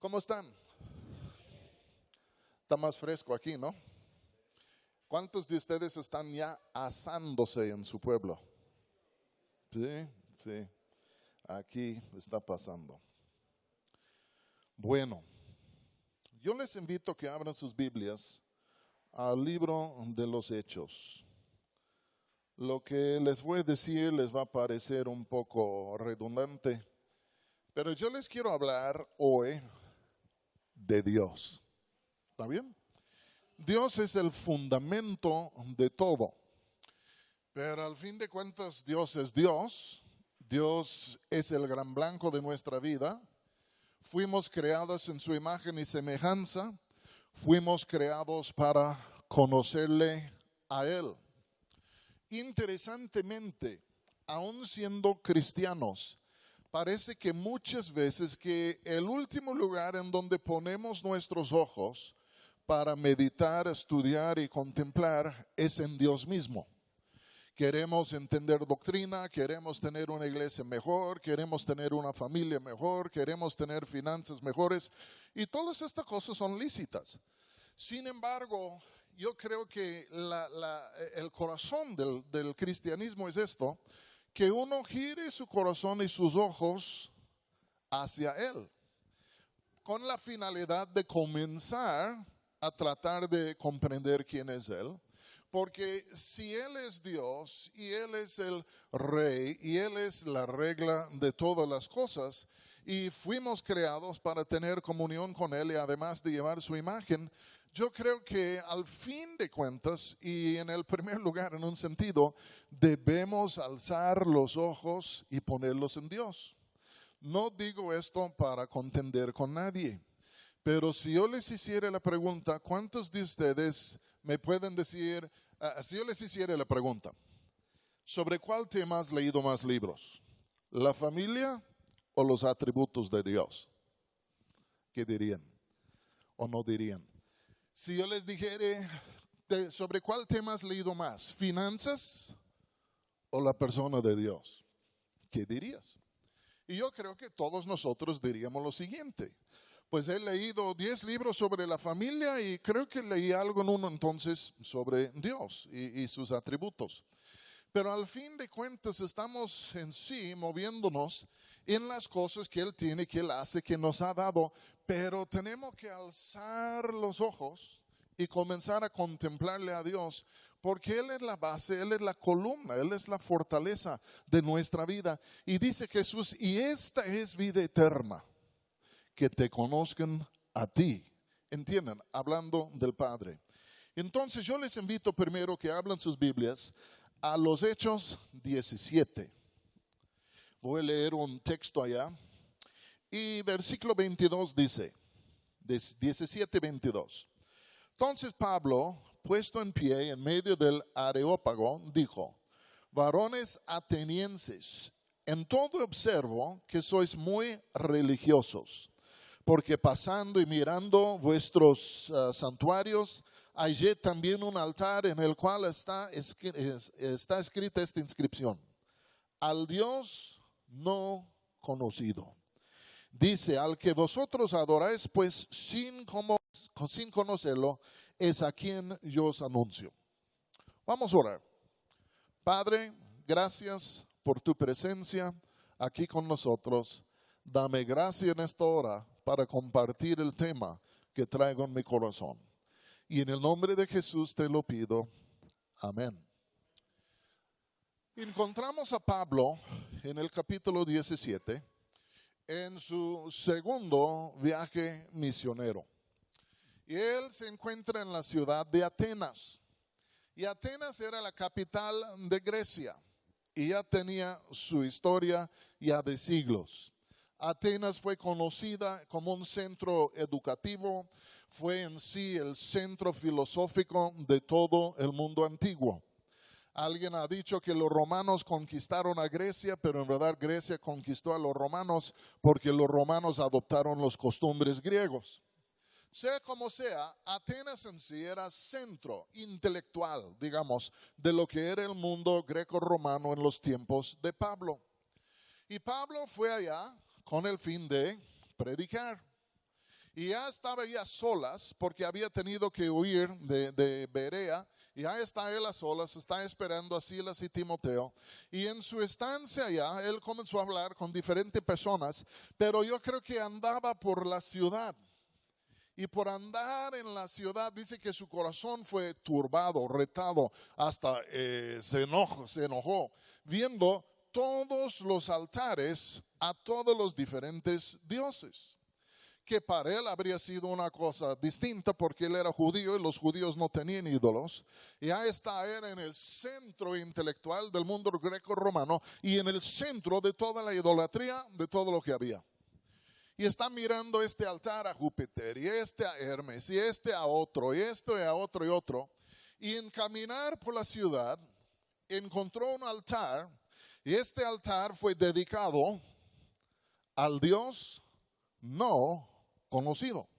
¿Cómo están? Está más fresco aquí, ¿no? ¿Cuántos de ustedes están ya asándose en su pueblo? Sí, sí, aquí está pasando. Bueno, yo les invito a que abran sus Biblias al libro de los Hechos. Lo que les voy a decir les va a parecer un poco redundante, pero yo les quiero hablar hoy de Dios. ¿Está bien? Dios es el fundamento de todo, pero al fin de cuentas Dios es Dios. Dios es el gran blanco de nuestra vida. Fuimos creados en su imagen y semejanza. Fuimos creados para conocerle a Él. Interesantemente, aun siendo cristianos, parece que muchas veces que el último lugar en donde ponemos nuestros ojos para meditar, estudiar y contemplar es en Dios mismo. Queremos entender doctrina, queremos tener una iglesia mejor, queremos tener una familia mejor, queremos tener finanzas mejores y todas estas cosas son lícitas. Sin embargo, yo creo que el corazón del cristianismo es esto, que uno gire su corazón y sus ojos hacia Él, con la finalidad de comenzar a tratar de comprender quién es Él. Porque si Él es Dios y Él es el Rey y Él es la regla de todas las cosas y fuimos creados para tener comunión con Él y además de llevar su imagen, yo creo que al fin de cuentas y en el primer lugar en un sentido, debemos alzar los ojos y ponerlos en Dios. No digo esto para contender con nadie. Pero si yo les hiciera la pregunta, ¿cuántos de ustedes me pueden decir, si yo les hiciera la pregunta, ¿sobre cuál tema has leído más libros? ¿La familia o los atributos de Dios? ¿Qué dirían? ¿O no dirían? Si yo les dijera, ¿sobre cuál tema has leído más? ¿Finanzas o la persona de Dios? ¿Qué dirías? Y yo creo que todos nosotros diríamos lo siguiente. Pues he leído 10 libros sobre la familia y creo que leí algo en uno entonces sobre Dios y sus atributos. Pero al fin de cuentas estamos en sí moviéndonos en las cosas que Él tiene, que Él hace, que nos ha dado. Pero tenemos que alzar los ojos y comenzar a contemplarle a Dios. Porque Él es la base, Él es la columna, Él es la fortaleza de nuestra vida. Y dice Jesús, y esta es vida eterna, que te conozcan a ti. ¿Entienden? Hablando del Padre. Entonces yo les invito primero que hablen sus Biblias a los Hechos 17. Voy a leer un texto allá. Y versículo 22 dice, 17:22. Entonces Pablo, puesto en pie en medio del Areópago, dijo, varones atenienses, en todo observo que sois muy religiosos. Porque pasando y mirando vuestros santuarios, hallé también un altar en el cual está escrita esta inscripción: al Dios no conocido. Dice, al que vosotros adoráis, pues sin conocerlo, es a quien yo os anuncio. Vamos a orar. Padre, gracias por tu presencia aquí con nosotros. Dame gracia en esta hora para compartir el tema que traigo en mi corazón. Y en el nombre de Jesús te lo pido. Amén. Encontramos a Pablo en el capítulo 17 en su segundo viaje misionero. Y él se encuentra en la ciudad de Atenas. Y Atenas era la capital de Grecia. Y ya tenía su historia ya de siglos. Atenas fue conocida como un centro educativo, fue en sí el centro filosófico de todo el mundo antiguo. Alguien ha dicho que los romanos conquistaron a Grecia, pero en verdad Grecia conquistó a los romanos porque los romanos adoptaron las costumbres griegos. Sea como sea, Atenas en sí era centro intelectual, digamos, de lo que era el mundo greco-romano en los tiempos de Pablo. Y Pablo fue allá con el fin de predicar. Y ya estaba ya a solas porque había tenido que huir de Berea. Y ya está él a solas, está esperando a Silas y Timoteo. Y en su estancia allá, él comenzó a hablar con diferentes personas. Pero yo creo que andaba por la ciudad. Y por andar en la ciudad, dice que su corazón fue turbado, retado, hasta se enojó, viendo todos los altares a todos los diferentes dioses. Que para él habría sido una cosa distinta porque él era judío y los judíos no tenían ídolos. Y ahí está él en el centro intelectual del mundo greco-romano y en el centro de toda la idolatría, de todo lo que había. Y está mirando este altar a Júpiter y este a Hermes y este a otro y este a otro y otro. Y en caminar por la ciudad encontró un altar y este altar fue dedicado al Dios no conocido.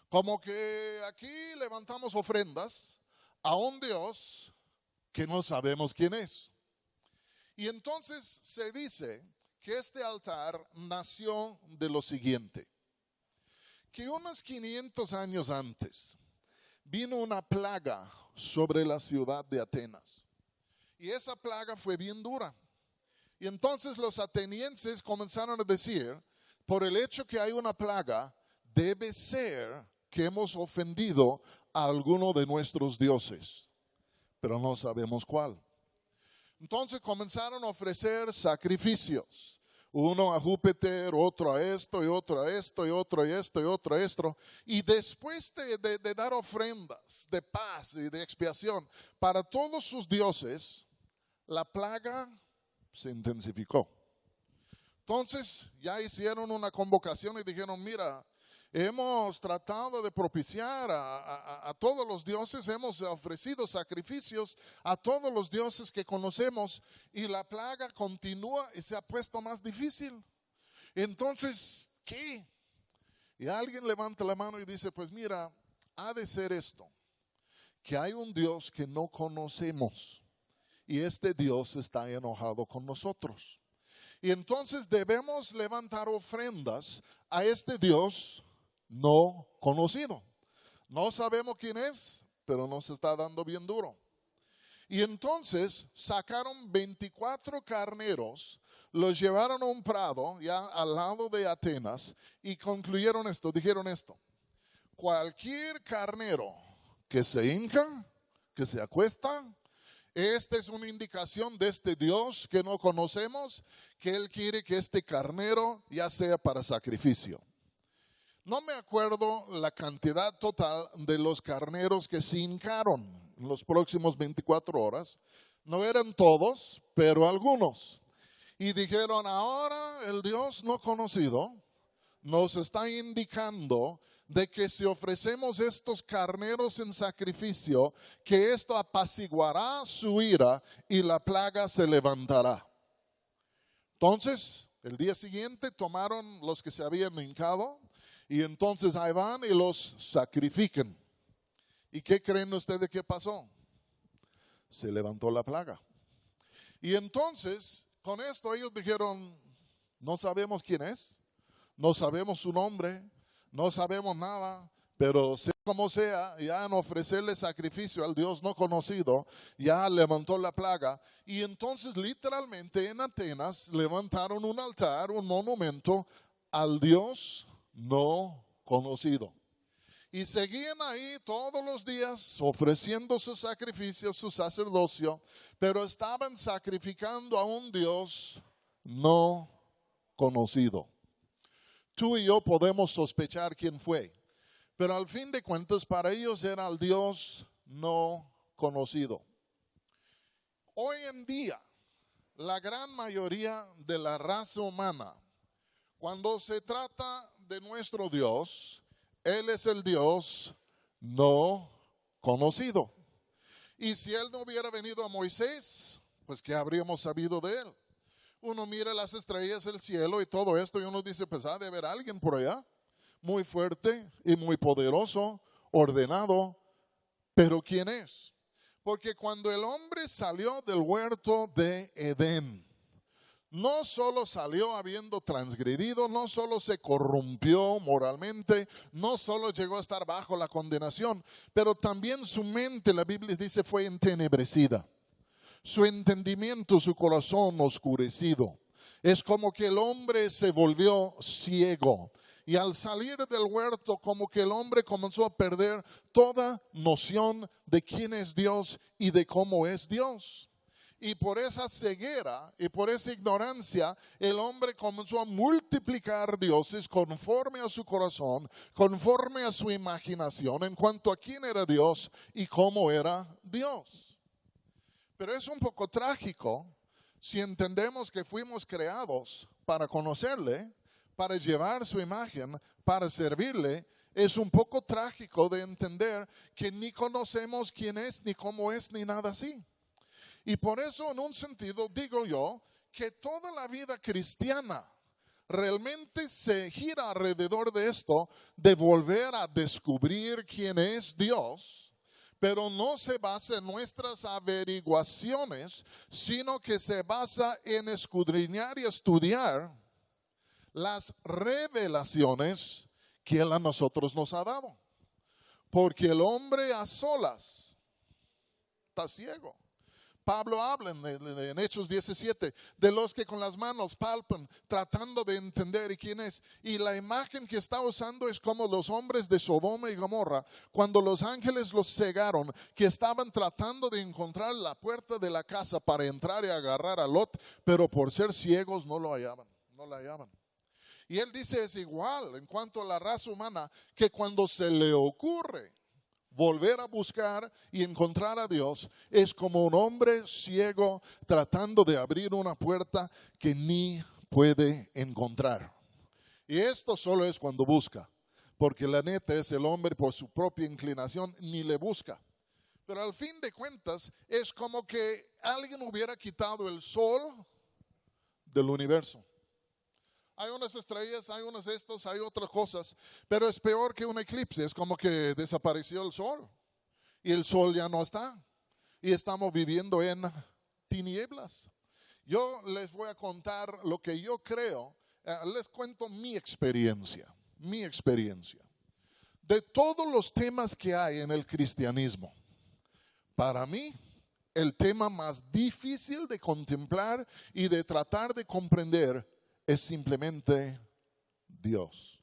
Como que aquí levantamos ofrendas a un Dios que no sabemos quién es. Y entonces se dice que este altar nació de lo siguiente, que unos 500 años antes vino una plaga sobre la ciudad de Atenas. Y esa plaga fue bien dura. Y entonces los atenienses comenzaron a decir, por el hecho que hay una plaga, debe ser que hemos ofendido a alguno de nuestros dioses, pero no sabemos cuál. Entonces comenzaron a ofrecer sacrificios, uno a Júpiter, otro a esto y otro a esto y otro a esto y otro a esto. Y después de dar ofrendas de paz y de expiación para todos sus dioses, la plaga se intensificó. Entonces ya hicieron una convocación y dijeron, mira, hemos tratado de propiciar a todos los dioses, hemos ofrecido sacrificios a todos los dioses que conocemos y la plaga continúa y se ha puesto más difícil. Entonces, ¿qué? Y alguien levanta la mano y dice, pues mira, ha de ser esto, que hay un Dios que no conocemos y este Dios está enojado con nosotros. Y entonces debemos levantar ofrendas a este Dios no conocido. No sabemos quién es, pero nos está dando bien duro. Y entonces sacaron 24 carneros, los llevaron a un prado ya al lado de Atenas y concluyeron esto, dijeron esto: cualquier carnero que se hinca, que se acuesta, esta es una indicación de este Dios que no conocemos, que Él quiere que este carnero ya sea para sacrificio. No me acuerdo la cantidad total de los carneros que se hincaron en los próximos 24 horas. No eran todos, pero algunos. Y dijeron, ahora el Dios no conocido nos está indicando de que si ofrecemos estos carneros en sacrificio, que esto apaciguará su ira y la plaga se levantará. Entonces, el día siguiente tomaron los que se habían hincado y entonces ahí van y los sacrifican. ¿Y qué creen ustedes que pasó? Se levantó la plaga. Y entonces, con esto ellos dijeron, no sabemos quién es, no sabemos su nombre, no sabemos nada, pero sea como sea, ya en ofrecerle sacrificio al Dios no conocido, ya levantó la plaga. Y entonces literalmente en Atenas levantaron un altar, un monumento al Dios no conocido. Y seguían ahí todos los días ofreciendo sus sacrificios, su sacerdocio, pero estaban sacrificando a un Dios no conocido. Tú y yo podemos sospechar quién fue, pero al fin de cuentas para ellos era el Dios no conocido. Hoy en día, la gran mayoría de la raza humana, cuando se trata de nuestro Dios, Él es el Dios no conocido. Y si Él no hubiera venido a Moisés, pues ¿qué habríamos sabido de Él? Uno mira las estrellas del cielo y todo esto y uno dice, pues ha de haber alguien por allá, muy fuerte y muy poderoso, ordenado, pero ¿quién es? Porque cuando el hombre salió del huerto de Edén, no solo salió habiendo transgredido, no solo se corrompió moralmente, no solo llegó a estar bajo la condenación, pero también su mente, la Biblia dice, fue entenebrecida. Su entendimiento, su corazón oscurecido. Es como que el hombre se volvió ciego. Y al salir del huerto, como que el hombre comenzó a perder toda noción de quién es Dios y de cómo es Dios. Y por esa ceguera y por esa ignorancia, el hombre comenzó a multiplicar dioses conforme a su corazón, conforme a su imaginación, en cuanto a quién era Dios y cómo era Dios. Pero es un poco trágico si entendemos que fuimos creados para conocerle, para llevar su imagen, para servirle. Es un poco trágico de entender que ni conocemos quién es, ni cómo es, ni nada así. Y por eso, en un sentido, digo yo, que toda la vida cristiana realmente se gira alrededor de esto, de volver a descubrir quién es Dios, pero no se basa en nuestras averiguaciones, sino que se basa en escudriñar y estudiar las revelaciones que Él a nosotros nos ha dado. Porque el hombre a solas está ciego. Pablo habla en Hechos 17 de los que con las manos palpan tratando de entender quién es. Y la imagen que está usando es como los hombres de Sodoma y Gomorra, cuando los ángeles los cegaron, que estaban tratando de encontrar la puerta de la casa para entrar y agarrar a Lot, pero por ser ciegos no lo hallaban, no la hallaban. Y él dice, es igual en cuanto a la raza humana, que cuando se le ocurre volver a buscar y encontrar a Dios, es como un hombre ciego tratando de abrir una puerta que ni puede encontrar. Y esto solo es cuando busca, porque la neta es el hombre por su propia inclinación ni le busca. Pero al fin de cuentas es como que alguien hubiera quitado el sol del universo. Hay unas estrellas, hay unos estos, hay otras cosas, pero es peor que un eclipse. Es como que desapareció el sol y el sol ya no está y estamos viviendo en tinieblas. Yo les voy a contar lo que yo creo, les cuento mi experiencia. De todos los temas que hay en el cristianismo, para mí, el tema más difícil de contemplar y de tratar de comprender es simplemente Dios.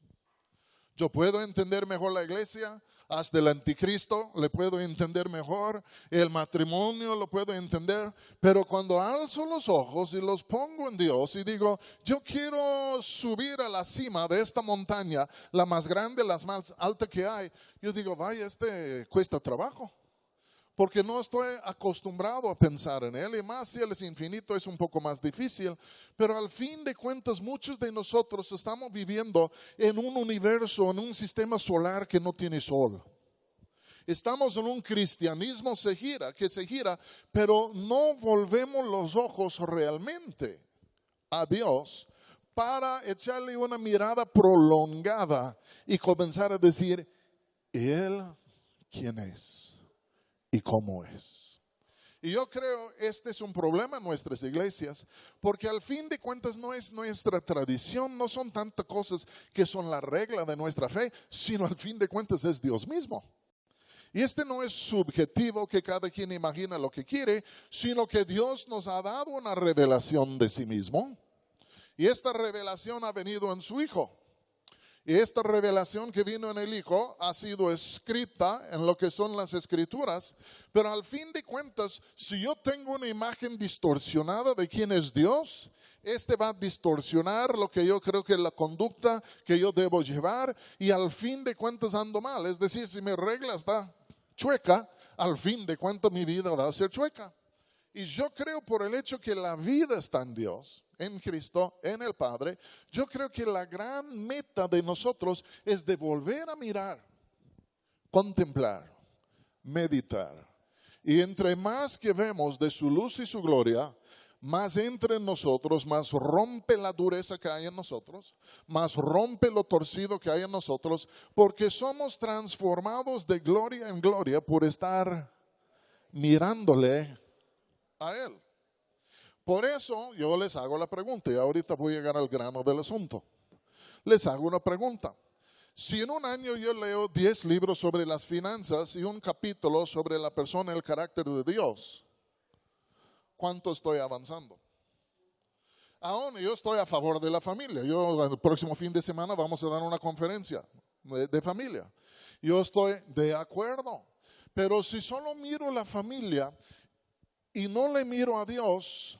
Yo puedo entender mejor la iglesia, hasta el anticristo le puedo entender mejor, el matrimonio lo puedo entender, pero cuando alzo los ojos y los pongo en Dios y digo, yo quiero subir a la cima de esta montaña, la más grande, la más alta que hay, yo digo, vaya, cuesta trabajo. Porque no estoy acostumbrado a pensar en Él, y más si Él es infinito es un poco más difícil, pero al fin de cuentas muchos de nosotros estamos viviendo en un universo, en un sistema solar que no tiene sol. Estamos en un cristianismo que se gira, pero no volvemos los ojos realmente a Dios para echarle una mirada prolongada y comenzar a decir, ¿Él quién es? ¿Y cómo es? Y yo creo este es un problema en nuestras iglesias, porque al fin de cuentas no es nuestra tradición, no son tantas cosas que son la regla de nuestra fe, sino al fin de cuentas es Dios mismo. Y no es subjetivo que cada quien imagina lo que quiere, sino que Dios nos ha dado una revelación de sí mismo. Y esta revelación ha venido en su Hijo. Y esta revelación que vino en el Hijo ha sido escrita en lo que son las Escrituras, pero al fin de cuentas, si yo tengo una imagen distorsionada de quién es Dios, va a distorsionar lo que yo creo que es la conducta que yo debo llevar, y al fin de cuentas ando mal. Es decir, si mi regla está chueca, al fin de cuentas mi vida va a ser chueca. Y yo creo, por el hecho que la vida está en Dios, en Cristo, en el Padre, yo creo que la gran meta de nosotros es de volver a mirar, contemplar, meditar. Y entre más que vemos de su luz y su gloria, más entra en nosotros, más rompe la dureza que hay en nosotros, más rompe lo torcido que hay en nosotros, porque somos transformados de gloria en gloria por estar mirándole a Él. Por eso yo les hago la pregunta, y ahorita voy a llegar al grano del asunto. Les hago una pregunta. Si en un año yo leo 10 libros sobre las finanzas y un capítulo sobre la persona y el carácter de Dios, ¿cuánto estoy avanzando? Aún yo estoy a favor de la familia. Yo el próximo fin de semana vamos a dar una conferencia de familia. Yo estoy de acuerdo. Pero si solo miro la familia y no le miro a Dios,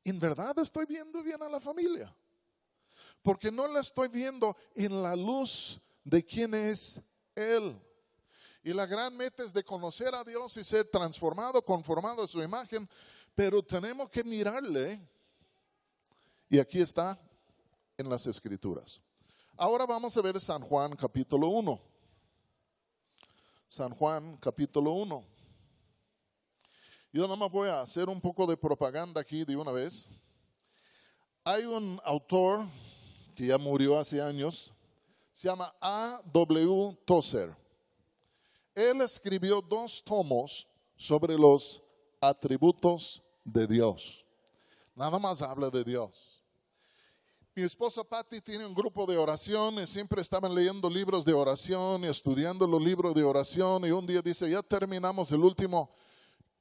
¿en verdad estoy viendo bien a la familia? Porque no la estoy viendo en la luz de quién es Él. Y la gran meta es de conocer a Dios y ser transformado, conformado a su imagen. Pero tenemos que mirarle. Y aquí está en las Escrituras. Ahora vamos a ver San Juan capítulo 1. San Juan capítulo 1. Yo nomás voy a hacer un poco de propaganda aquí de una vez. Hay un autor que ya murió hace años, se llama A.W. Tozer. Él escribió 2 tomos sobre los atributos de Dios. Nada más habla de Dios. Mi esposa Patty tiene un grupo de oración y siempre estaban leyendo libros de oración y estudiando los libros de oración. Y un día dice, ya terminamos el último,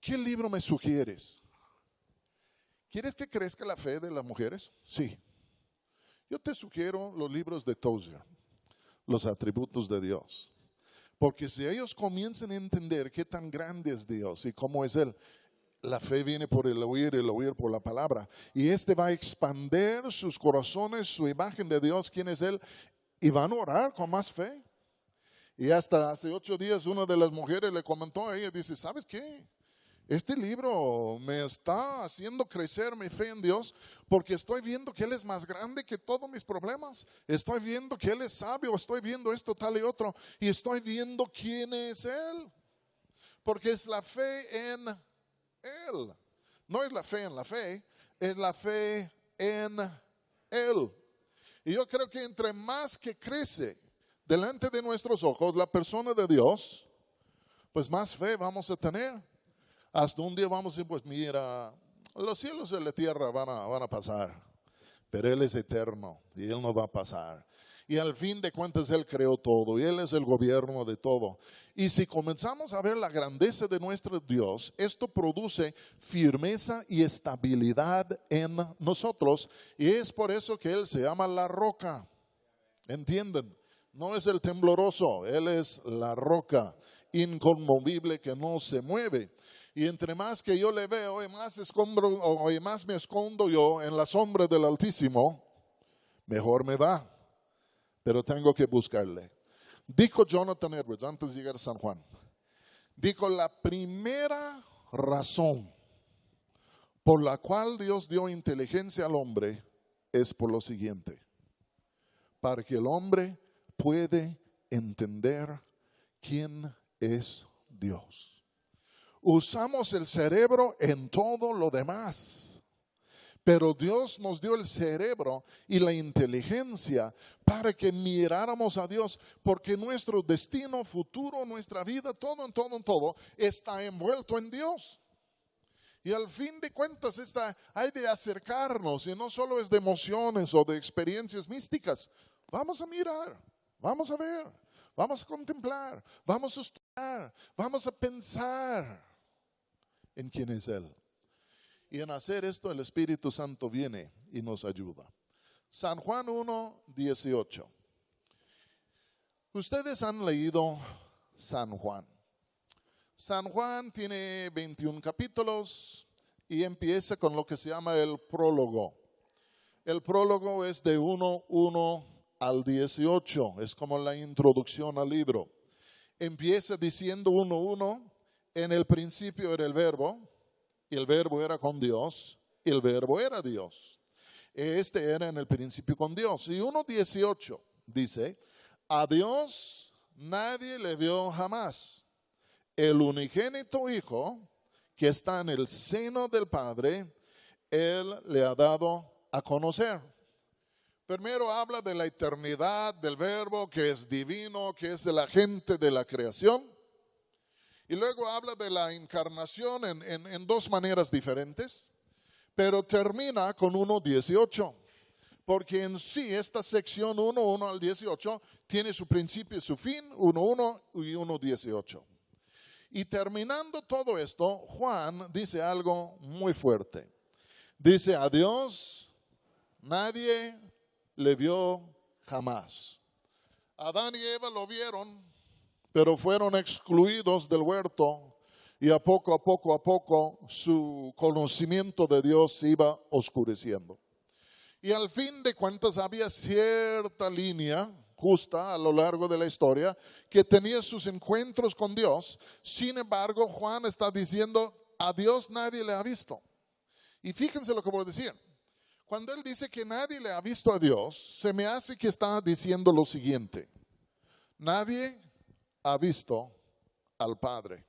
¿qué libro me sugieres? ¿Quieres que crezca la fe de las mujeres? Sí. Yo te sugiero los libros de Tozer, los atributos de Dios. Porque si ellos comienzan a entender qué tan grande es Dios y cómo es Él, la fe viene por el oír por la palabra. Y va a expandir sus corazones, su imagen de Dios, quién es Él, y van a orar con más fe. Y hasta hace 8 días una de las mujeres le comentó a ella, dice, ¿sabes qué? Este libro me está haciendo crecer mi fe en Dios porque estoy viendo que Él es más grande que todos mis problemas. Estoy viendo que Él es sabio, estoy viendo esto, tal y otro. Y estoy viendo quién es Él. Porque es la fe en Él. No es la fe en la fe, es la fe en Él. Y yo creo que entre más que crece delante de nuestros ojos la persona de Dios, pues más fe vamos a tener. Hasta un día vamos a decir, pues mira, los cielos y la tierra van a pasar, pero Él es eterno y Él no va a pasar. Y al fin de cuentas Él creó todo y Él es el gobierno de todo. Y si comenzamos a ver la grandeza de nuestro Dios, esto produce firmeza y estabilidad en nosotros. Y es por eso que Él se llama la roca. ¿Entienden? No es el tembloroso, Él es la roca inconmovible que no se mueve. Y entre más que yo le veo y más me escondo yo en la sombra del Altísimo, mejor me va. Pero tengo que buscarle. Dijo Jonathan Edwards antes de llegar a San Juan. Dijo, la primera razón por la cual Dios dio inteligencia al hombre es por lo siguiente. Para que el hombre puede entender quién es Dios. Usamos el cerebro en todo lo demás, pero Dios nos dio el cerebro y la inteligencia para que miráramos a Dios, porque nuestro destino futuro, nuestra vida, todo está envuelto en Dios. Y al fin de cuentas hay de acercarnos, y no solo es de emociones o de experiencias místicas. Vamos a mirar, vamos a ver, vamos a contemplar, vamos a estudiar, vamos a pensar en quién es Él. Y en hacer esto el Espíritu Santo viene y nos ayuda. San Juan 1:18. Ustedes han leído San Juan. San Juan tiene 21 capítulos y empieza con lo que se llama el prólogo. El prólogo es de 1:1 al 18. Es como la introducción al libro. Empieza diciendo 1:1. En el principio era el verbo, y el verbo era con Dios, y el verbo era Dios. Este era en el principio con Dios. Y 1:18 dice, a Dios nadie le vio jamás. El unigénito Hijo que está en el seno del Padre, Él le ha dado a conocer. Primero habla de la eternidad del verbo que es divino, que es el agente de la creación. Y luego habla de la encarnación en 2 maneras diferentes. pero termina con 1:18. Porque en sí esta sección 1 al 18 tiene su principio y su fin, 1:1 y 1:18. Y terminando todo esto, Juan dice algo muy fuerte. Dice, a Dios nadie le vio jamás. Adán y Eva lo vieron, pero fueron excluidos del huerto y a poco su conocimiento de Dios se iba oscureciendo. Y al fin de cuentas había cierta línea justa a lo largo de la historia que tenía sus encuentros con Dios. Sin embargo, Juan está diciendo, a Dios nadie le ha visto. Y fíjense lo que voy a decir. Cuando él dice que nadie le ha visto a Dios, se me hace que está diciendo lo siguiente. Nadie ha visto al Padre.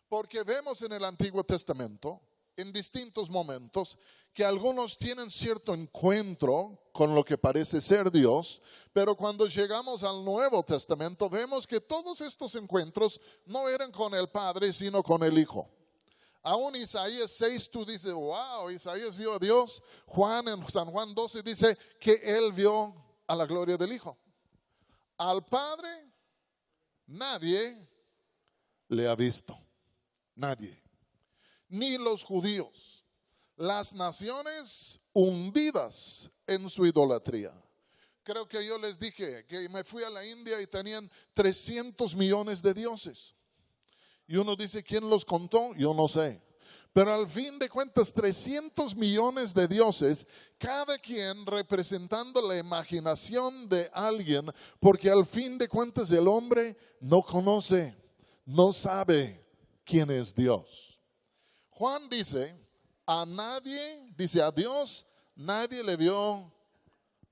Porque vemos en el Antiguo Testamento, en distintos momentos, que algunos tienen cierto encuentro con lo que parece ser Dios, pero cuando llegamos al Nuevo Testamento vemos que todos estos encuentros no eran con el Padre, sino con el Hijo. Aún Isaías 6, tú dices, wow, Isaías vio a Dios. Juan en San Juan 12 dice que él vio a la gloria del Hijo. Al Padre nadie le ha visto, nadie. Ni los judíos, las naciones hundidas en su idolatría. Creo que yo les dije que me fui a la India y tenían 300 millones de dioses. Y uno dice, ¿quién los contó? Yo no sé. Pero al fin de cuentas, 300 millones de dioses, cada quien representando la imaginación de alguien, porque al fin de cuentas el hombre no conoce, no sabe quién es Dios. Juan dice, a nadie, dice a Dios, nadie le vio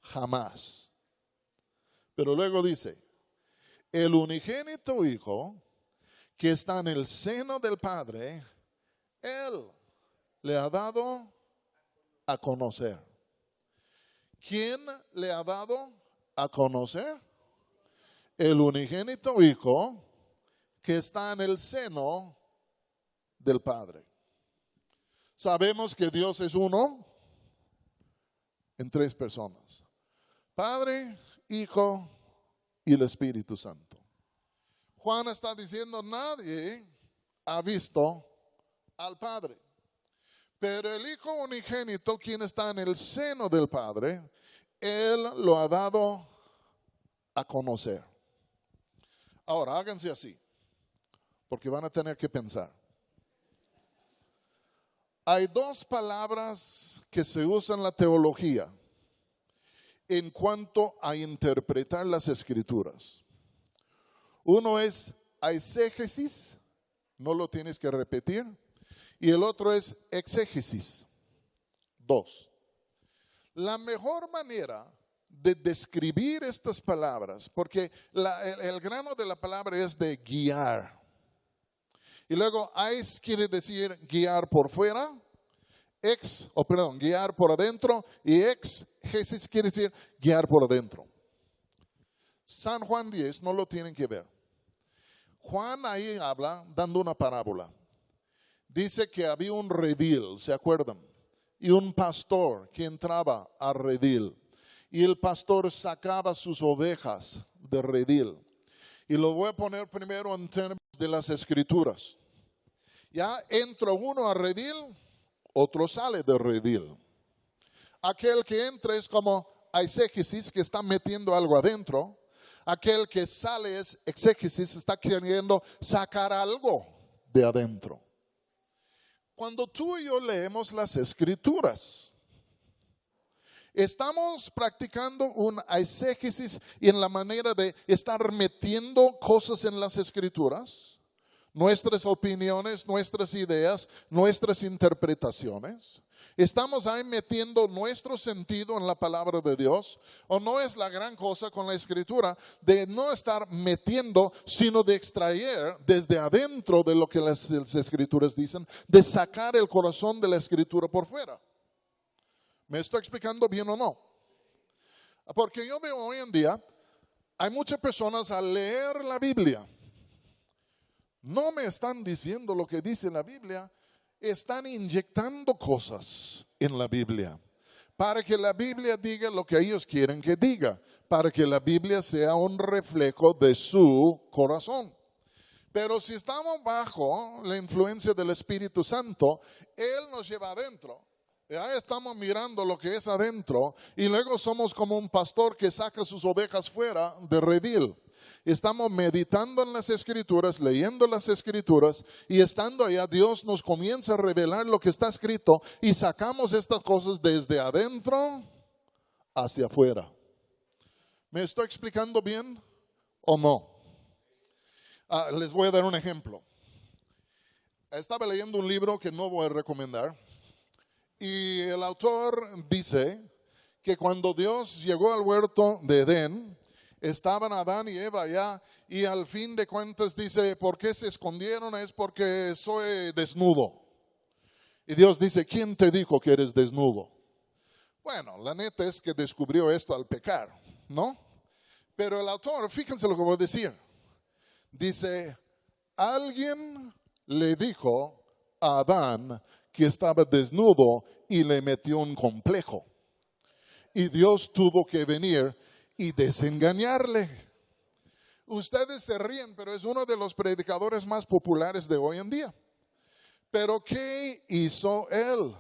jamás. Pero luego dice, el unigénito Hijo que está en el seno del Padre, Él le ha dado a conocer. ¿Quién le ha dado a conocer? El unigénito Hijo que está en el seno del Padre. Sabemos que Dios es uno en tres personas. Padre, Hijo y el Espíritu Santo. Juan está diciendo, nadie ha visto al Padre. Pero el Hijo unigénito, quien está en el seno del Padre, Él lo ha dado a conocer. Ahora, háganse así, porque van a tener que pensar. Hay dos palabras que se usan en la teología en cuanto a interpretar las Escrituras. Uno es eisegesis, no lo tienes que repetir, y el otro es exégesis. Dos. La mejor manera de describir estas palabras, porque el grano de la palabra es de guiar. Y luego, eis quiere decir guiar por fuera, guiar por adentro, y exégesis quiere decir guiar por adentro. San Juan 10 no lo tienen que ver. Juan ahí habla dando una parábola. Dice que había un redil, ¿se acuerdan? Y un pastor que entraba al redil. Y el pastor sacaba sus ovejas del redil. Y lo voy a poner primero en términos de las Escrituras. Ya entra uno al redil, otro sale del redil. Aquel que entra es como eisegesis, que está metiendo algo adentro. Aquel que sale es exégesis, está queriendo sacar algo de adentro. Cuando tú y yo leemos las Escrituras, estamos practicando un eisegesis y en la manera de estar metiendo cosas en las Escrituras, nuestras opiniones, nuestras ideas, nuestras interpretaciones. Estamos ahí metiendo nuestro sentido en la palabra de Dios, o no es la gran cosa con la Escritura de no estar metiendo, sino de extraer desde adentro de lo que las Escrituras dicen, de sacar el corazón de la Escritura por fuera. ¿Me estoy explicando bien o no? Porque yo veo hoy en día, hay muchas personas al leer la Biblia, no me están diciendo lo que dice la Biblia, están inyectando cosas en la Biblia para que la Biblia diga lo que ellos quieren que diga, para que la Biblia sea un reflejo de su corazón. Pero si estamos bajo la influencia del Espíritu Santo, Él nos lleva adentro. Ya estamos mirando lo que es adentro y luego somos como un pastor que saca sus ovejas fuera de redil. Estamos meditando en las Escrituras, leyendo las Escrituras y estando allá Dios nos comienza a revelar lo que está escrito y sacamos estas cosas desde adentro hacia afuera. ¿Me estoy explicando bien o no? Les voy a dar un ejemplo. Estaba leyendo un libro que no voy a recomendar. Y el autor dice que cuando Dios llegó al huerto de Edén, estaban Adán y Eva allá y al fin de cuentas dice, ¿por qué se escondieron? Es porque soy desnudo. Y Dios dice, ¿quién te dijo que eres desnudo? Bueno, la neta es que descubrió esto al pecar, ¿no? Pero el autor, fíjense lo que voy a decir. Dice, alguien le dijo a Adán que estaba desnudo y le metió un complejo. Y Dios tuvo que venir y desengañarle. Ustedes se ríen, pero es uno de los predicadores más populares de hoy en día. Pero ¿qué hizo él?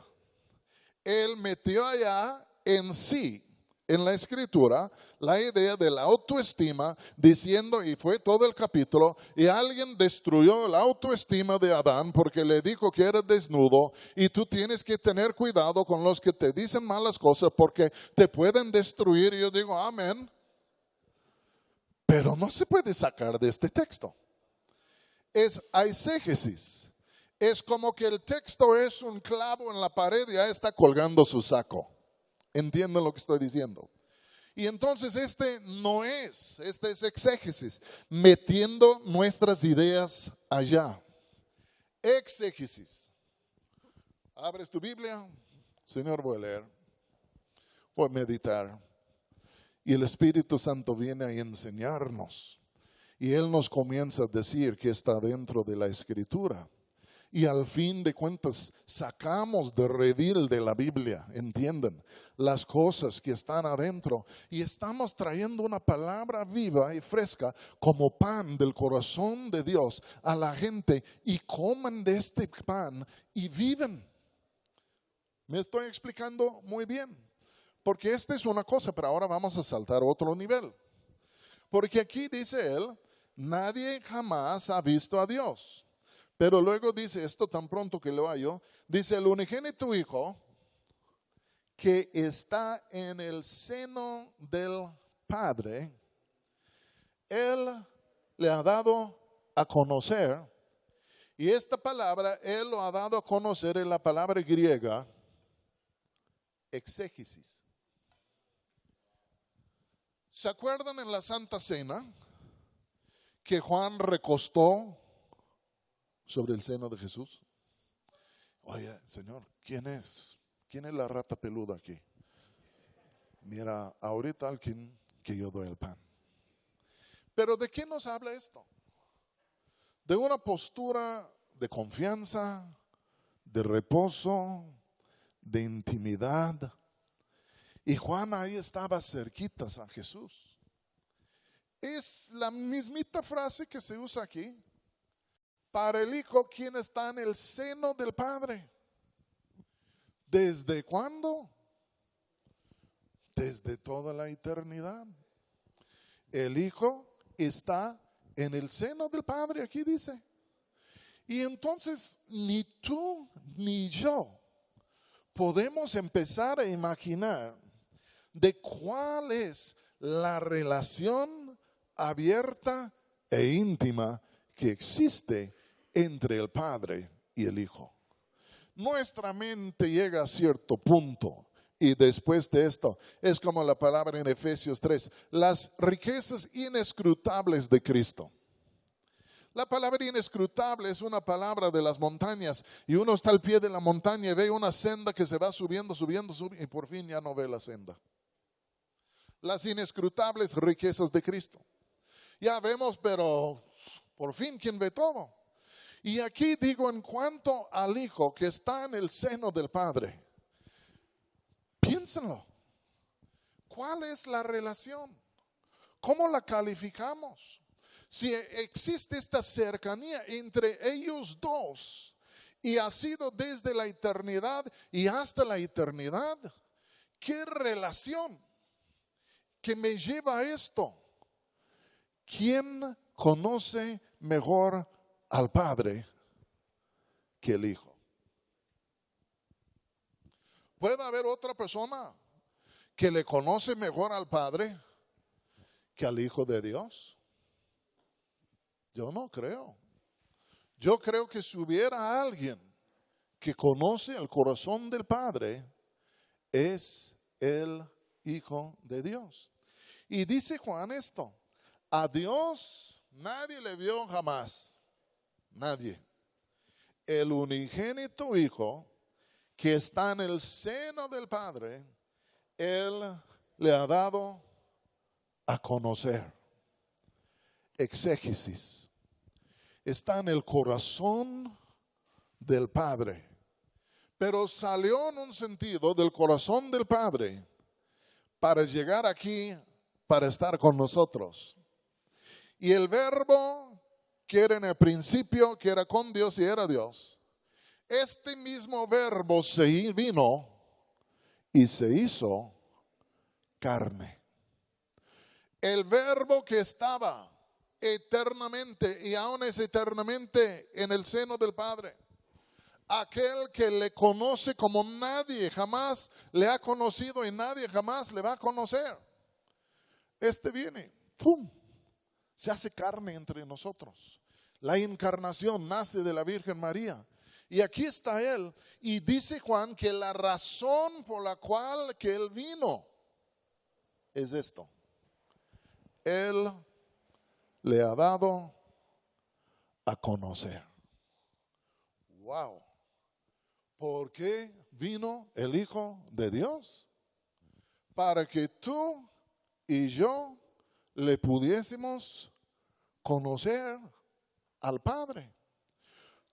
Él metió allá en sí, en la Escritura, la idea de la autoestima, diciendo, y fue todo el capítulo, y alguien destruyó la autoestima de Adán porque le dijo que era desnudo, y tú tienes que tener cuidado con los que te dicen malas cosas porque te pueden destruir. Y yo digo, amén. Pero no se puede sacar de este texto. Es eisegesis. Es como que el texto es un clavo en la pared y ya está colgando su saco. ¿Entienden lo que estoy diciendo? Y entonces este es exégesis, metiendo nuestras ideas allá. Exégesis. Abres tu Biblia, Señor, voy a leer, voy a meditar. Y el Espíritu Santo viene a enseñarnos. Y Él nos comienza a decir que está dentro de la Escritura. Y al fin de cuentas sacamos de redil de la Biblia, ¿entienden? Las cosas que están adentro. Y estamos trayendo una palabra viva y fresca como pan del corazón de Dios a la gente. Y coman de este pan y viven. ¿Me estoy explicando muy bien? Porque esta es una cosa, pero ahora vamos a saltar a otro nivel. Porque aquí dice él, nadie jamás ha visto a Dios. Pero luego dice esto tan pronto que lo hallo, dice el unigénito Hijo que está en el seno del Padre, Él le ha dado a conocer, y esta palabra Él lo ha dado a conocer en la palabra griega, exégesis. ¿Se acuerdan en la Santa Cena que Juan recostó sobre el seno de Jesús? Oye, Señor, ¿quién es? ¿Quién es la rata peluda aquí? Mira, ahorita alguien que yo doy el pan. Pero ¿de qué nos habla esto? De una postura de confianza, de reposo, de intimidad. Y Juan ahí estaba cerquitas a Jesús. Es la mismita frase que se usa aquí para el Hijo, quien está en el seno del Padre. ¿Desde cuándo? Desde toda la eternidad. El Hijo está en el seno del Padre, aquí dice. Y entonces ni tú ni yo podemos empezar a imaginar de cuál es la relación abierta e íntima que existe entre el Padre y el Hijo. Nuestra mente llega a cierto punto y después de esto es como la palabra en Efesios 3, las riquezas inescrutables de Cristo. La palabra inescrutable es una palabra de las montañas y uno está al pie de la montaña y ve una senda que se va subiendo y por fin ya no ve la senda. Las inescrutables riquezas de Cristo. Ya vemos, pero por fin, ¿quién ve todo? Y aquí digo en cuanto al Hijo que está en el seno del Padre. Piénsenlo. ¿Cuál es la relación? ¿Cómo la calificamos? Si existe esta cercanía entre ellos dos y ha sido desde la eternidad y hasta la eternidad, ¿qué relación que me lleva a esto? ¿Quién conoce mejor al Padre que el Hijo? ¿Puede haber otra persona que le conoce mejor al Padre que al Hijo de Dios? Yo no creo. Yo creo que si hubiera alguien que conoce el corazón del Padre, es el Hijo de Dios. Y dice Juan esto: a Dios nadie le vio jamás. Nadie. El unigénito Hijo que está en el seno del Padre, Él le ha dado a conocer. Exégesis. Está en el corazón del Padre. Pero salió en un sentido del corazón del Padre para llegar aquí, para estar con nosotros. Y el Verbo, que era en el principio, que era con Dios y era Dios, este mismo Verbo se vino y se hizo carne. El Verbo que estaba eternamente y aún es eternamente en el seno del Padre, aquel que le conoce como nadie jamás le ha conocido y nadie jamás le va a conocer, este viene, ¡pum!, se hace carne entre nosotros. La encarnación nace de la Virgen María. Y aquí está Él. Y dice Juan que la razón por la cual que Él vino es esto: Él le ha dado a conocer. Wow. ¿Por qué vino el Hijo de Dios? Para que tú y yo le pudiésemos conocer al Padre.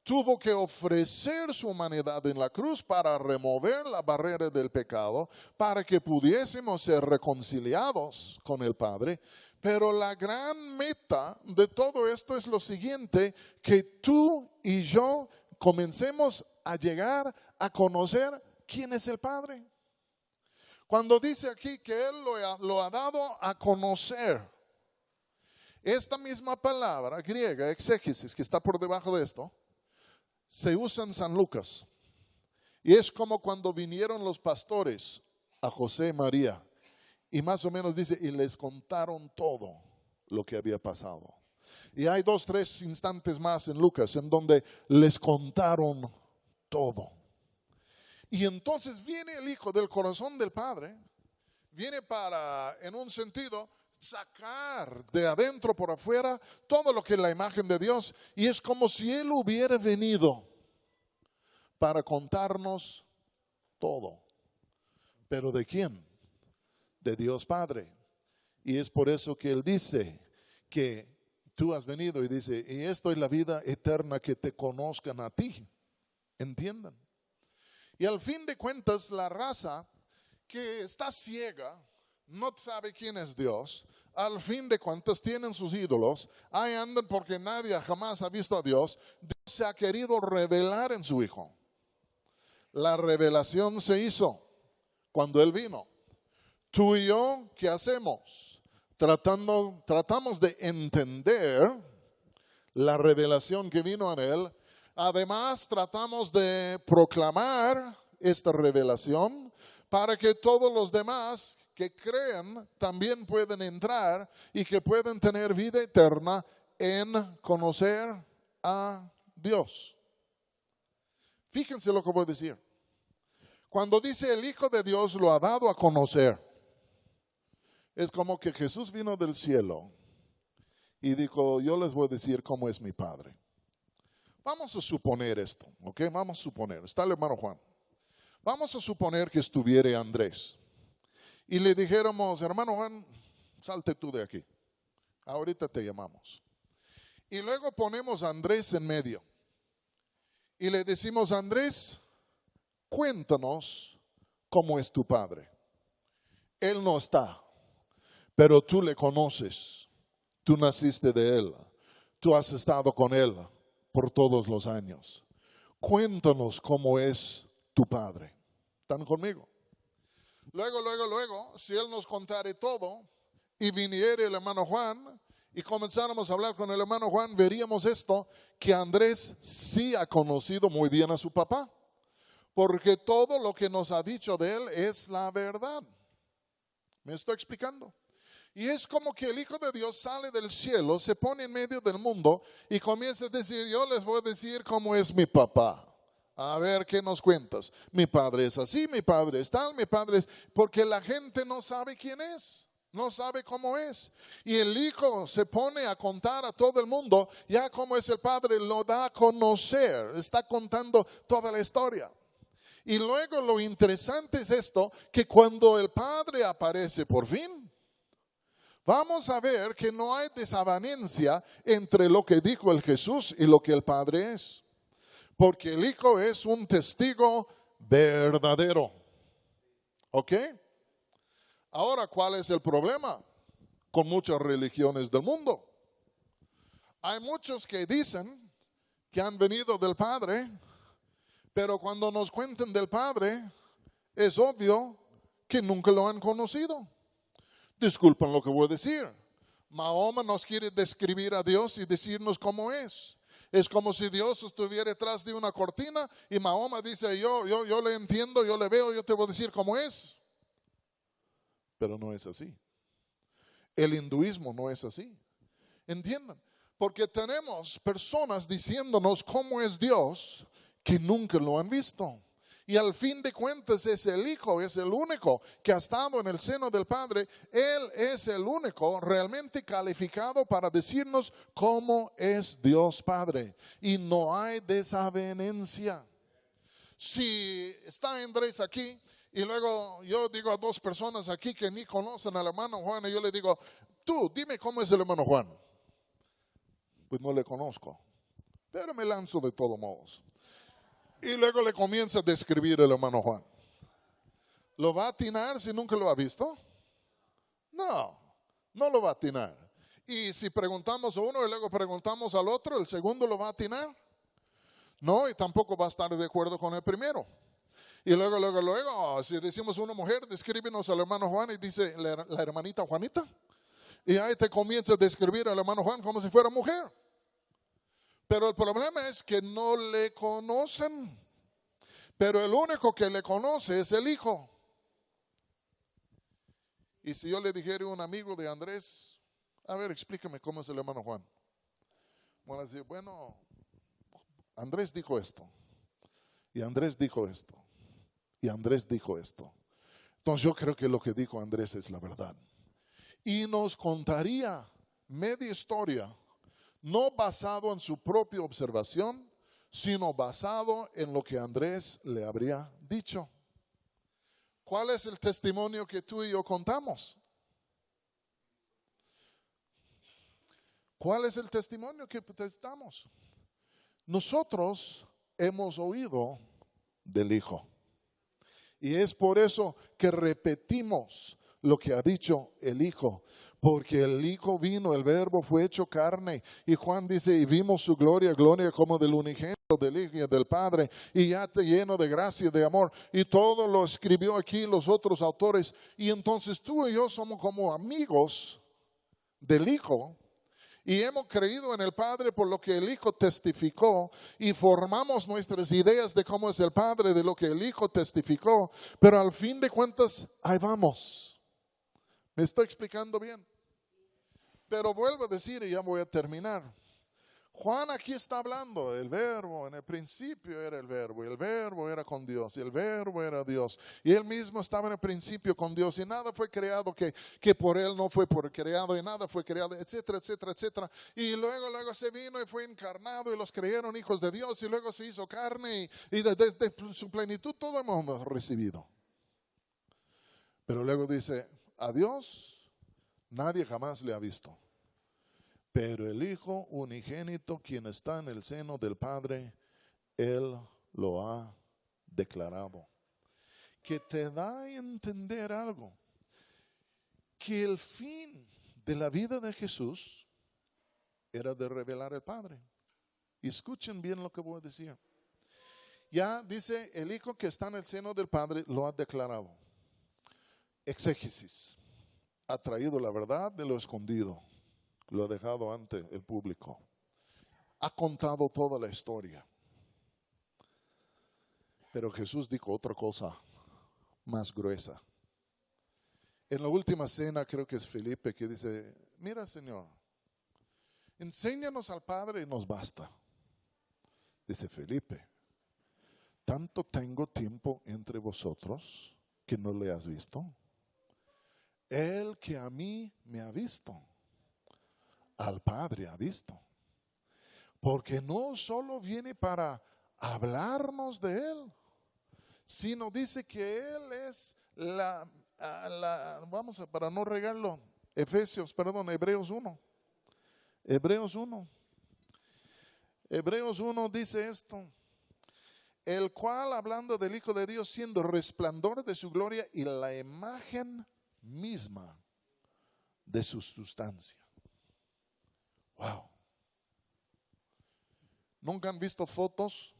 Tuvo que ofrecer su humanidad en la cruz para remover la barrera del pecado, para que pudiésemos ser reconciliados con el Padre. Pero la gran meta de todo esto es lo siguiente: que tú y yo comencemos a llegar a conocer quién es el Padre. Cuando dice aquí que Él lo ha dado a conocer, esta misma palabra griega, exégesis, que está por debajo de esto, se usa en San Lucas. Y es como cuando vinieron los pastores a José y María. Y más o menos dice, y les contaron todo lo que había pasado. Y hay 2, 3 instantes más en Lucas en donde les contaron todo. Y entonces viene el Hijo del corazón del Padre, viene para, en un sentido, sacar de adentro por afuera todo lo que es la imagen de Dios. Y es como si Él hubiera venido para contarnos todo. ¿Pero de quién? De Dios Padre. Y es por eso que Él dice que tú has venido y dice, y esto es la vida eterna, que te conozcan a ti. ¿Entiendan? Y al fin de cuentas, la raza que está ciega, no sabe quién es Dios, al fin de cuentas tienen sus ídolos, ahí andan porque nadie jamás ha visto a Dios. Dios se ha querido revelar en su Hijo. La revelación se hizo cuando Él vino. Tú y yo, ¿qué hacemos? Tratamos de entender la revelación que vino en Él. Además, tratamos de proclamar esta revelación para que todos los demás que creen también pueden entrar y que pueden tener vida eterna en conocer a Dios. Fíjense lo que voy a decir. Cuando dice el Hijo de Dios lo ha dado a conocer, es como que Jesús vino del cielo y dijo, yo les voy a decir cómo es mi Padre. Vamos a suponer esto, ¿ok? Vamos a suponer, está el hermano Juan. Vamos a suponer que estuviera Andrés y le dijéramos, hermano Juan, salte tú de aquí, ahorita te llamamos. Y luego ponemos a Andrés en medio y le decimos, Andrés, cuéntanos cómo es tu padre. Él no está, pero tú le conoces, tú naciste de él, tú has estado con él por todos los años. Cuéntanos cómo es tu padre. ¿Están conmigo? Luego, si él nos contare todo y viniera el hermano Juan y comenzáramos a hablar con el hermano Juan, veríamos esto, que Andrés sí ha conocido muy bien a su papá, porque todo lo que nos ha dicho de él es la verdad. ¿Me estoy explicando? Y es como que el Hijo de Dios sale del cielo, se pone en medio del mundo y comienza a decir, yo les voy a decir cómo es mi papá. A ver, ¿qué nos cuentas? Mi padre es así, mi padre es tal, mi padre es... Porque la gente no sabe quién es, no sabe cómo es. Y el Hijo se pone a contar a todo el mundo, ya cómo es el Padre, lo da a conocer, está contando toda la historia. Y luego lo interesante es esto, que cuando el Padre aparece por fin, vamos a ver que no hay desavenencia entre lo que dijo el Jesús y lo que el Padre es. Porque el Hijo es un testigo verdadero. ¿Ok? Ahora, ¿cuál es el problema con muchas religiones del mundo? Hay muchos que dicen que han venido del Padre, pero cuando nos cuentan del Padre, es obvio que nunca lo han conocido. Disculpen lo que voy a decir. Mahoma nos quiere describir a Dios y decirnos cómo es. Es como si Dios estuviera detrás de una cortina y Mahoma dice, yo le entiendo, yo le veo, yo te voy a decir cómo es. Pero no es así. El hinduismo no es así. ¿Entiendan? Porque tenemos personas diciéndonos cómo es Dios que nunca lo han visto. Y al fin de cuentas es el Hijo, es el único que ha estado en el seno del Padre. Él es el único realmente calificado para decirnos cómo es Dios Padre. Y no hay desavenencia. Si está Andrés aquí y luego yo digo a dos personas aquí que ni conocen al hermano Juan y yo le digo, tú dime cómo es el hermano Juan. Pues no le conozco, pero me lanzo de todos modos. Y luego le comienza a describir el hermano Juan. ¿Lo va a atinar si nunca lo ha visto? No, no lo va a atinar. Y si preguntamos a uno y luego preguntamos al otro, ¿el segundo lo va a atinar? No, y tampoco va a estar de acuerdo con el primero. Y luego, si decimos una mujer, descríbenos al hermano Juan y dice la hermanita Juanita. Y ahí te comienza a describir al hermano Juan como si fuera mujer. Pero el problema es que no le conocen. Pero el único que le conoce es el Hijo. Y si yo le dijera a un amigo de Andrés, a ver, explícame cómo es el hermano Juan. Van a decir, bueno, Andrés dijo esto. Y Andrés dijo esto. Y Andrés dijo esto. Entonces yo creo que lo que dijo Andrés es la verdad. Y nos contaría media historia, no basado en su propia observación, sino basado en lo que Andrés le habría dicho. ¿Cuál es el testimonio que tú y yo contamos? ¿Cuál es el testimonio que damos? Nosotros hemos oído del Hijo. Y es por eso que repetimos lo que ha dicho el Hijo. Porque el Hijo vino, el Verbo fue hecho carne. Y Juan dice, y vimos su gloria, gloria como del unigénito del Hijo y del Padre. Y ya lleno de gracia y de amor. Y todo lo escribió aquí los otros autores. Y entonces tú y yo somos como amigos del Hijo. Y hemos creído en el Padre por lo que el Hijo testificó y formamos nuestras ideas de cómo es el Padre, de lo que el Hijo testificó. Pero al fin de cuentas, ahí vamos. ¿Me estoy explicando bien? Pero vuelvo a decir y ya voy a terminar. Juan aquí está hablando, el Verbo, en el principio era el Verbo, y el Verbo era con Dios, y el Verbo era Dios, y Él mismo estaba en el principio con Dios, y nada fue creado que por Él no fue creado, y nada fue creado, etcétera, etcétera, etcétera. Y luego se vino y fue encarnado, y los creyeron hijos de Dios, y luego se hizo carne, y de su plenitud todo hemos recibido. Pero luego dice, a Dios nadie jamás le ha visto. Pero el Hijo unigénito, quien está en el seno del Padre, Él lo ha declarado. Que te da a entender algo, que el fin de la vida de Jesús era de revelar al Padre. Y escuchen bien lo que voy a decir. Ya dice, el Hijo que está en el seno del Padre lo ha declarado. Exégesis. Ha traído la verdad de lo escondido. Lo ha dejado ante el público. Ha contado toda la historia. Pero Jesús dijo otra cosa más gruesa. En la última cena, creo que es Felipe que dice, mira Señor, enséñanos al Padre y nos basta. Dice Felipe, ¿tanto tengo tiempo entre vosotros que no le has visto? El que a mí me ha visto, al Padre ha visto. Porque no solo viene para hablarnos de Él, sino dice que Él es para no regarlo, Hebreos 1. Hebreos 1 dice esto. El cual, hablando del Hijo de Dios, siendo resplandor de su gloria y la imagen misma de su sustancia. Wow. ¿Nunca han visto fotos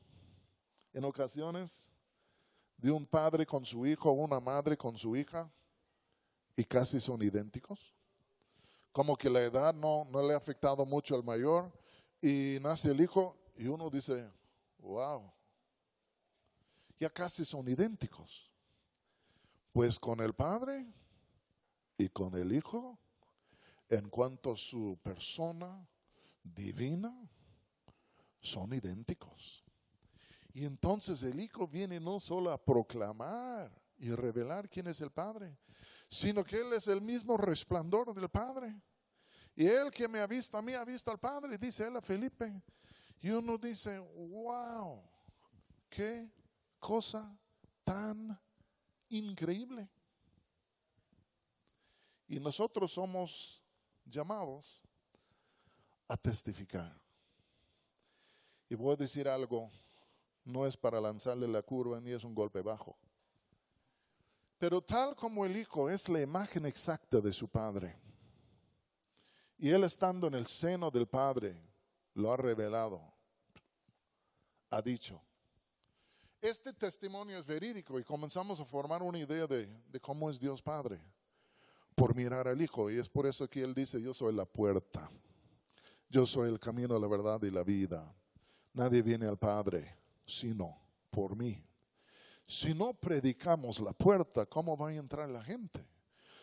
en ocasiones de un padre con su hijo o una madre con su hija y casi son idénticos? Como que la edad no le ha afectado mucho al mayor y nace el hijo y uno dice, wow, ya casi son idénticos. Pues con el Padre y con el Hijo, en cuanto a su persona divina, son idénticos. Y entonces el Hijo viene no solo a proclamar y revelar quién es el Padre, sino que Él es el mismo resplandor del Padre. Y Él que me ha visto a mí, ha visto al Padre, dice él a Felipe. Y uno dice, wow, qué cosa tan increíble. Y nosotros somos llamados a testificar. Y voy a decir algo, no es para lanzarle la curva ni es un golpe bajo. Pero tal como el Hijo es la imagen exacta de su Padre, y Él estando en el seno del Padre, lo ha revelado, ha dicho. Este testimonio es verídico y comenzamos a formar una idea de cómo es Dios Padre por mirar al Hijo. Y es por eso que Él dice, yo soy la puerta, yo soy el camino, la verdad y la vida. Nadie viene al Padre sino por mí. Si no predicamos la puerta, ¿cómo va a entrar la gente?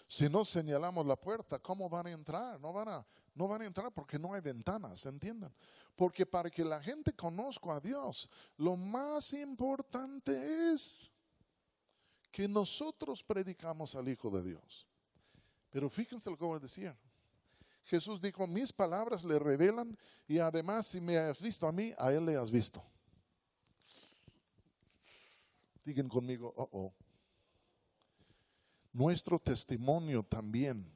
Si no señalamos la puerta, ¿cómo van a entrar? No van a entrar porque no hay ventanas, ¿entienden? Porque para que la gente conozca a Dios, lo más importante es que nosotros predicamos al Hijo de Dios. Pero fíjense lo que voy a decir. Jesús dijo, mis palabras le revelan y además si me has visto a mí, a Él le has visto. Digan conmigo, Nuestro testimonio también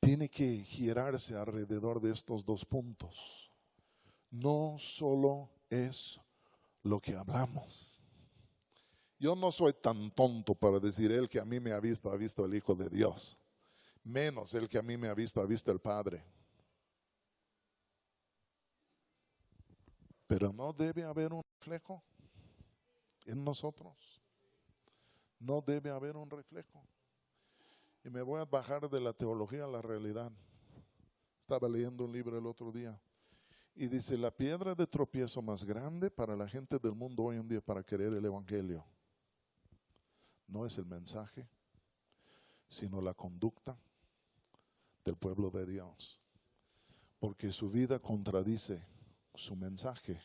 tiene que girarse alrededor de estos dos puntos. No solo es lo que hablamos. Yo no soy tan tonto para decir, el que a mí me ha visto el Hijo de Dios. Menos el que a mí me ha visto el Padre. Pero no debe haber un reflejo en nosotros. No debe haber un reflejo. Y me voy a bajar de la teología a la realidad. Estaba leyendo un libro el otro día. Y dice, la piedra de tropiezo más grande para la gente del mundo hoy en día para querer el Evangelio no es el mensaje, sino la conducta del pueblo de Dios. Porque su vida contradice su mensaje.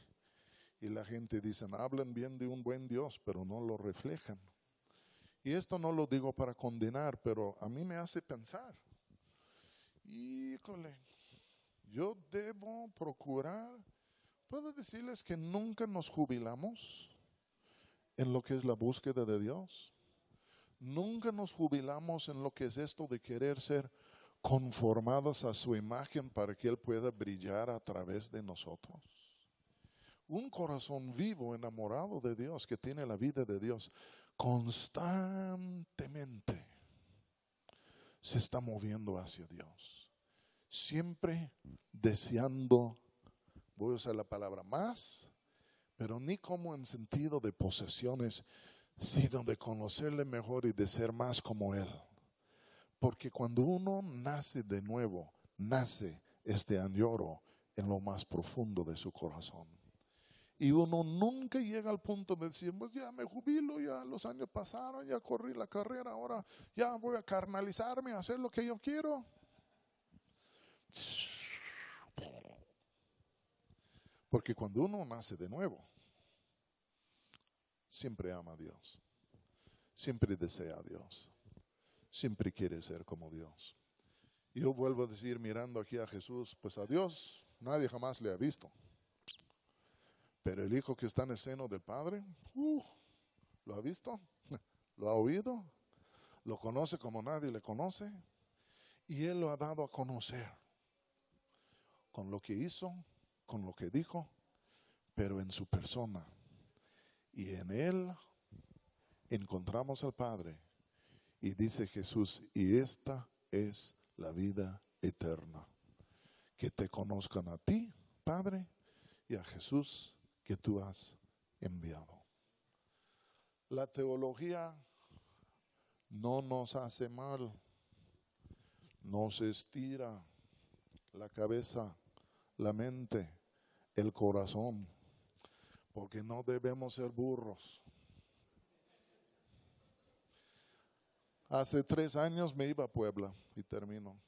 Y la gente dice, hablan bien de un buen Dios, pero no lo reflejan. Y esto no lo digo para condenar, pero a mí me hace pensar. Híjole, yo debo procurar. ¿Puedo decirles que nunca nos jubilamos en lo que es la búsqueda de Dios? Nunca nos jubilamos en lo que es esto de querer ser conformados a su imagen para que Él pueda brillar a través de nosotros. Un corazón vivo, enamorado de Dios, que tiene la vida de Dios, constantemente se está moviendo hacia Dios. Siempre deseando, voy a usar la palabra más, pero ni como en sentido de posesiones, sino de conocerle mejor y de ser más como Él. Porque cuando uno nace de nuevo, nace este añoro en lo más profundo de su corazón. Y uno nunca llega al punto de decir, pues ya me jubilo, ya los años pasaron, ya corrí la carrera, ahora ya voy a carnalizarme, a hacer lo que yo quiero. Porque cuando uno nace de nuevo, siempre ama a Dios, siempre desea a Dios, siempre quiere ser como Dios. Y yo vuelvo a decir, mirando aquí a Jesús, pues a Dios nadie jamás le ha visto. Pero el Hijo que está en el seno del Padre, ¿lo ha visto? ¿Lo ha oído? ¿Lo conoce como nadie le conoce? Y Él lo ha dado a conocer con lo que hizo, con lo que dijo, pero en su persona. Y en Él encontramos al Padre. Y dice Jesús, y esta es la vida eterna, que te conozcan a ti, Padre, y a Jesús que tú has enviado. La teología no nos hace mal, nos estira la cabeza, la mente, el corazón, porque no debemos ser burros. Hace 3 años me iba a Puebla y termino.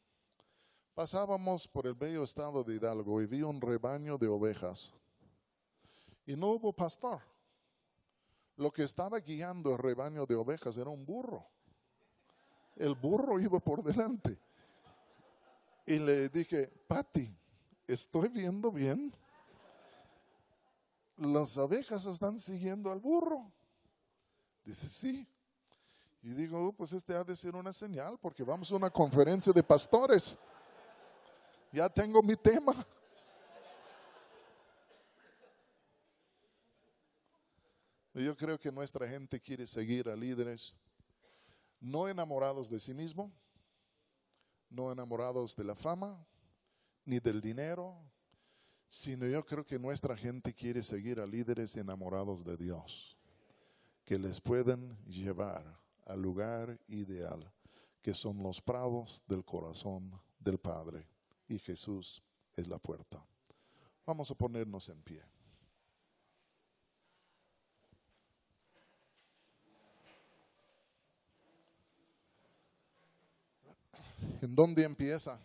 Pasábamos por el bello estado de Hidalgo y vi un rebaño de ovejas. Y no hubo pastor. Lo que estaba guiando el rebaño de ovejas era un burro. El burro iba por delante. Y le dije, Pati, ¿estoy viendo bien? Las ovejas están siguiendo al burro. Dice, sí. Y digo, pues este ha de ser una señal porque vamos a una conferencia de pastores. Ya tengo mi tema. Yo creo que nuestra gente quiere seguir a líderes no enamorados de sí mismo, no enamorados de la fama, ni del dinero, sino yo creo que nuestra gente quiere seguir a líderes enamorados de Dios, que les pueden llevar al lugar ideal, que son los prados del corazón del Padre, y Jesús es la puerta. Vamos a ponernos en pie. ¿En dónde empieza?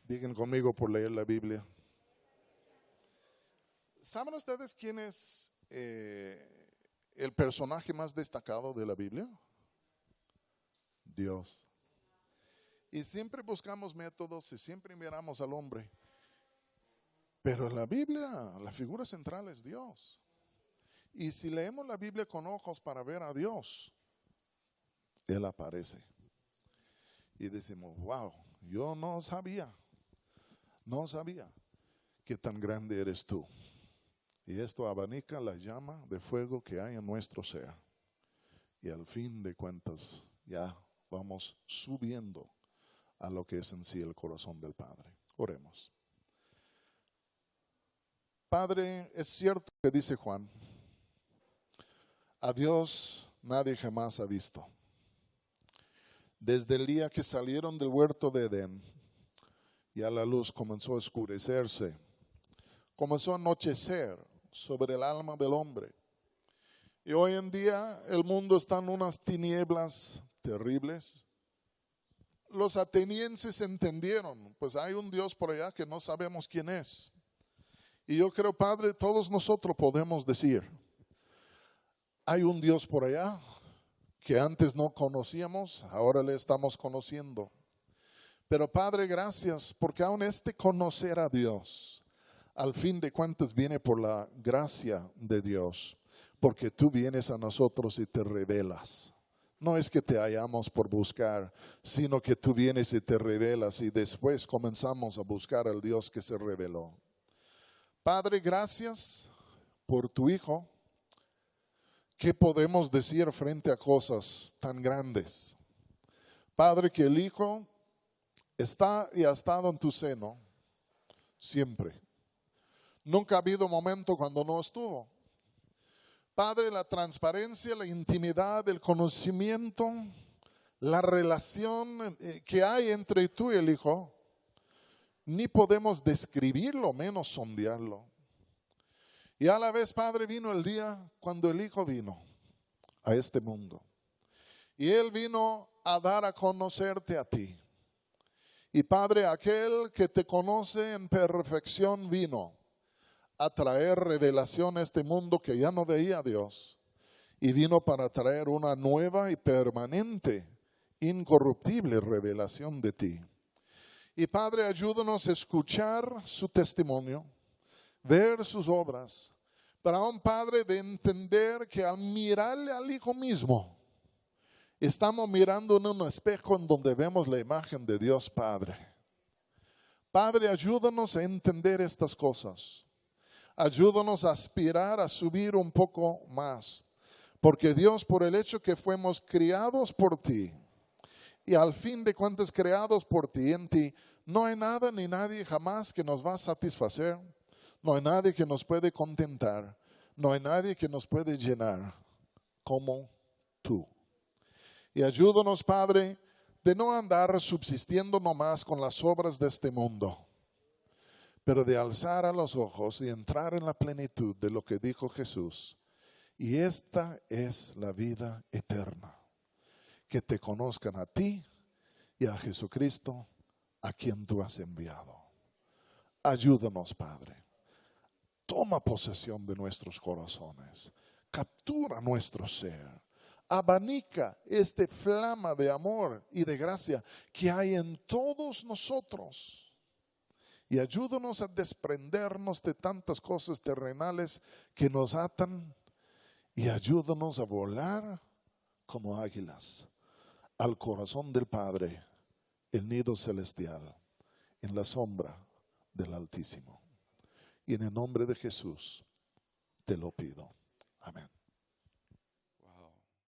Digan conmigo por leer la Biblia. ¿Saben ustedes quién es el personaje más destacado de la Biblia? Dios. Y siempre buscamos métodos y siempre miramos al hombre. Pero en la Biblia, la figura central es Dios. Y si leemos la Biblia con ojos para ver a Dios, Él aparece. Y decimos, wow, yo no sabía que tan grande eres tú. Y esto abanica la llama de fuego que hay en nuestro ser. Y al fin de cuentas ya vamos subiendo a lo que es en sí el corazón del Padre. Oremos. Padre, es cierto que dice Juan, a Dios nadie jamás ha visto. Desde el día que salieron del huerto de Edén, ya la luz comenzó a oscurecerse, comenzó a anochecer sobre el alma del hombre. Y hoy en día el mundo está en unas tinieblas terribles. Los atenienses entendieron, pues hay un Dios por allá que no sabemos quién es. Y yo creo, Padre, todos nosotros podemos decir, hay un Dios por allá que antes no conocíamos, ahora le estamos conociendo. Pero Padre, gracias, porque aún este conocer a Dios, al fin de cuentas viene por la gracia de Dios, porque tú vienes a nosotros y te revelas. No es que te hallamos por buscar, sino que tú vienes y te revelas y después comenzamos a buscar al Dios que se reveló. Padre, gracias por tu Hijo. ¿Qué podemos decir frente a cosas tan grandes? Padre, que el Hijo está y ha estado en tu seno siempre. Nunca ha habido momento cuando no estuvo. Padre, la transparencia, la intimidad, el conocimiento, la relación que hay entre tú y el Hijo, ni podemos describirlo, menos sondearlo. Y a la vez, Padre, vino el día cuando el Hijo vino a este mundo. Y Él vino a dar a conocerte a ti. Y Padre, aquel que te conoce en perfección vino a traer revelación a este mundo que ya no veía a Dios. Y vino para traer una nueva y permanente, incorruptible revelación de ti. Y Padre, ayúdanos a escuchar su testimonio, ver sus obras, para un Padre de entender que al mirarle al Hijo mismo, estamos mirando en un espejo en donde vemos la imagen de Dios Padre. Padre, ayúdanos a entender estas cosas. Ayúdanos a aspirar a subir un poco más. Porque Dios, por el hecho que fuimos criados por ti, y al fin de cuentas creados por ti, en ti, no hay nada ni nadie jamás que nos va a satisfacer. No hay nadie que nos puede contentar. No hay nadie que nos puede llenar como tú. Y ayúdanos, Padre, de no andar subsistiendo nomás con las obras de este mundo, pero de alzar a los ojos y entrar en la plenitud de lo que dijo Jesús. Y esta es la vida eterna, que te conozcan a ti y a Jesucristo, a quien tú has enviado. Ayúdanos, Padre. Toma posesión de nuestros corazones. Captura nuestro ser. Abanica esta flama de amor y de gracia que hay en todos nosotros. Y ayúdanos a desprendernos de tantas cosas terrenales que nos atan. Y ayúdanos a volar como águilas al corazón del Padre, el nido celestial, en la sombra del Altísimo. Y en el nombre de Jesús te lo pido. Amén.